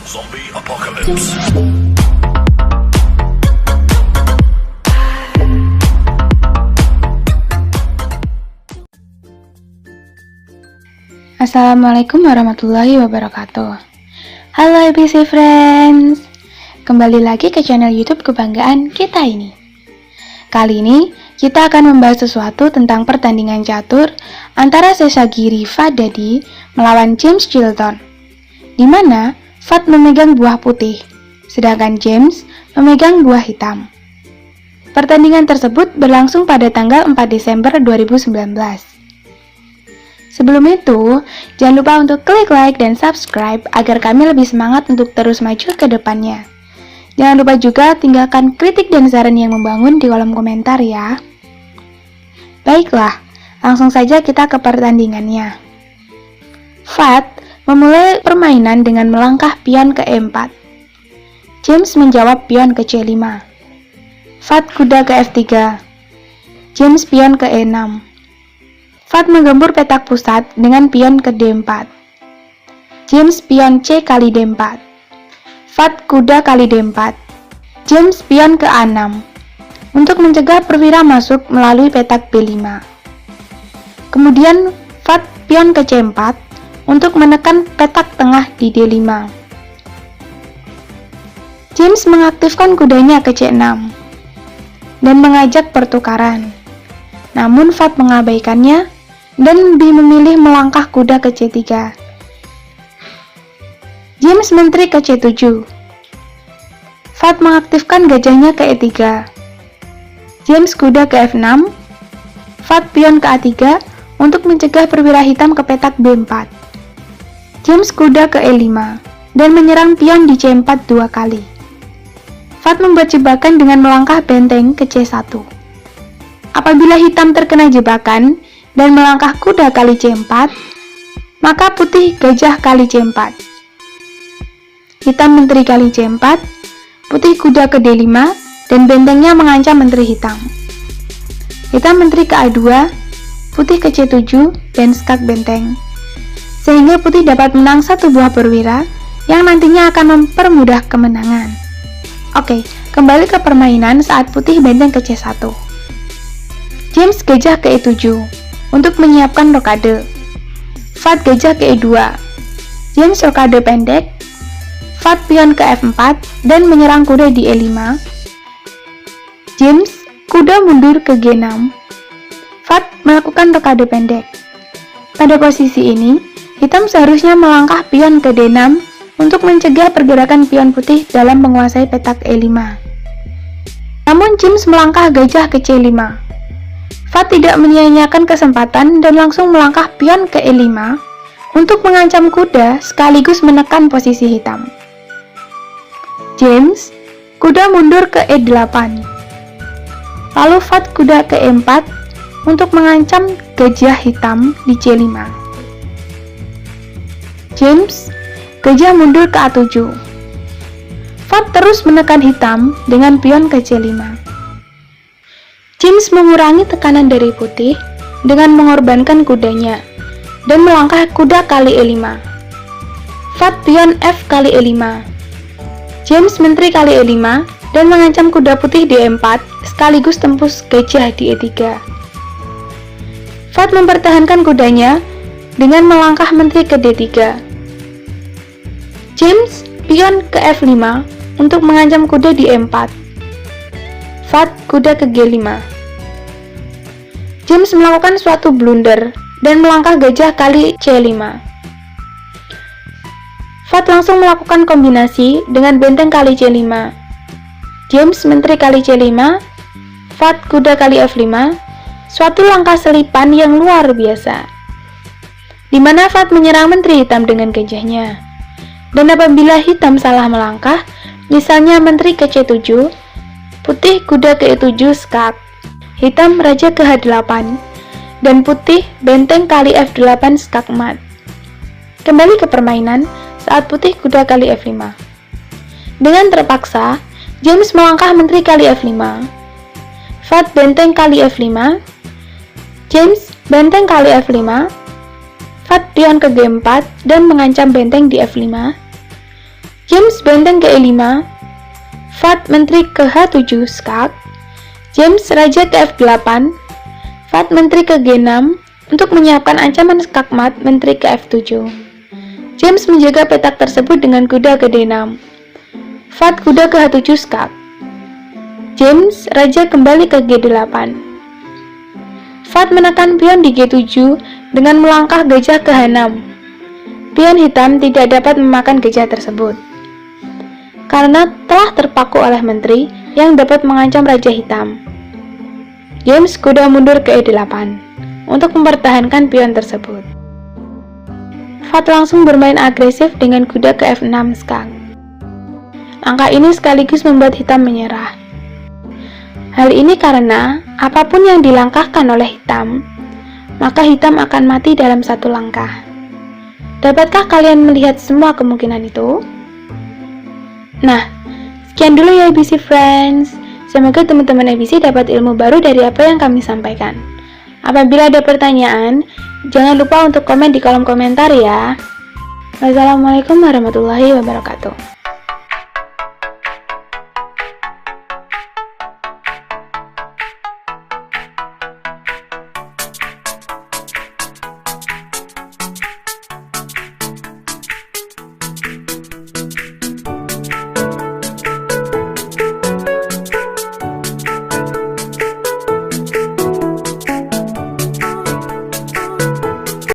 Zombie Apocalypse. Assalamualaikum warahmatullahi wabarakatuh. Halo ABC Friends, kembali lagi ke channel YouTube kebanggaan kita ini. Kali ini kita akan membahas sesuatu tentang pertandingan catur antara Seshagiri Fadadi melawan James Chilton, di mana Fad memegang buah putih, sedangkan James memegang buah hitam. Pertandingan tersebut berlangsung pada tanggal 4 Desember 2019. Sebelum itu, jangan lupa untuk klik like dan subscribe agar kami lebih semangat untuk terus maju ke depannya. Jangan lupa juga tinggalkan kritik dan saran yang membangun di kolom komentar ya. Baiklah, langsung saja kita ke pertandingannya. Fad memulai permainan dengan melangkah pion ke E4. James menjawab pion ke C5. Fad kuda ke F3. James pion ke E6. Fad menggempur petak pusat dengan pion ke D4. James pion C kali D4. Fad kuda kali D4. James pion ke A6 untuk mencegah perwira masuk melalui petak B5. Kemudian Fad pion ke C4 untuk menekan petak tengah di D5. James mengaktifkan kudanya ke C6 dan mengajak pertukaran. Namun Fad mengabaikannya dan lebih memilih melangkah kuda ke C3. James menteri ke C7. Fad mengaktifkan gajahnya ke E3. James kuda ke F6. Fad pion ke A3 untuk mencegah perwira hitam ke petak B4. James kuda ke E5 dan menyerang pion di C4 dua kali. Fad membuat jebakan dengan melangkah benteng ke C1. Apabila hitam terkena jebakan dan melangkah kuda kali C4, maka putih gajah kali C4. Hitam menteri kali C4, putih kuda ke D5 dan bentengnya mengancam menteri hitam. Hitam menteri ke A2, putih ke C7 dan skak benteng, sehingga putih dapat menang satu buah perwira yang nantinya akan mempermudah kemenangan. Oke, kembali ke permainan saat putih benteng ke C1. James gajah ke E7 untuk menyiapkan rokade. Fad gajah ke E2. James rokade pendek. Fad pion ke F4 dan menyerang kuda di E5. James kuda mundur ke G6. Fad melakukan rokade pendek. Pada posisi ini, hitam seharusnya melangkah pion ke D6 untuk mencegah pergerakan pion putih dalam menguasai petak E5. Namun James melangkah gajah ke C5. Fad tidak menyia-nyiakan kesempatan dan langsung melangkah pion ke E5 untuk mengancam kuda sekaligus menekan posisi hitam. James kuda mundur ke E8. Lalu Fad kuda ke E4 untuk mengancam gajah hitam di C5. James gajah mundur ke A7. Fad terus menekan hitam dengan pion ke C5. James mengurangi tekanan dari putih dengan mengorbankan kudanya dan melangkah kuda kali E5. Fad pion F kali E5. James menteri kali E5 dan mengancam kuda putih di E4 sekaligus tembus gajah di E3. Fad mempertahankan kudanya dengan melangkah menteri ke D3. James pion ke F5 untuk mengancam kuda di E4. Fad kuda ke G5. James melakukan suatu blunder dan melangkah gajah kali C5. Fad langsung melakukan kombinasi dengan benteng kali C5. James menteri kali C5. Fad kuda kali F5. Suatu langkah selipan yang luar biasa, di mana Fad menyerang menteri hitam dengan gajahnya. Dan apabila hitam salah melangkah, misalnya menteri ke C7, putih kuda ke E7 skak, hitam raja ke H8, dan putih benteng kali F8 skak mat. Kembali ke permainan saat putih kuda kali F5. Dengan terpaksa, James melangkah menteri kali F5. Fad benteng kali F5. James benteng kali F5. Fad pion ke G4 dan mengancam benteng di F5. James benteng ke E5, Fat menteri ke H7 skak, James raja ke F8, Fat menteri ke G6 untuk menyiapkan ancaman skakmat menteri ke F7. James menjaga petak tersebut dengan kuda ke D6, Fat kuda ke H7 skak. James raja kembali ke G8. Fat menekan pion di G7 dengan melangkah gajah ke H6. Pion hitam tidak dapat memakan gajah tersebut karena telah terpaku oleh menteri yang dapat mengancam raja hitam. James kuda mundur ke E8 untuk mempertahankan pion tersebut. Fat langsung bermain agresif dengan kuda ke F6 skak. Langkah ini sekaligus membuat hitam menyerah. Hal ini karena apapun yang dilangkahkan oleh hitam, maka hitam akan mati dalam satu langkah. Dapatkah kalian melihat semua kemungkinan itu? Nah, sekian dulu ya ABC Friends. Semoga teman-teman ABC dapat ilmu baru dari apa yang kami sampaikan. Apabila ada pertanyaan, jangan lupa untuk komen di kolom komentar ya. Wassalamualaikum warahmatullahi wabarakatuh.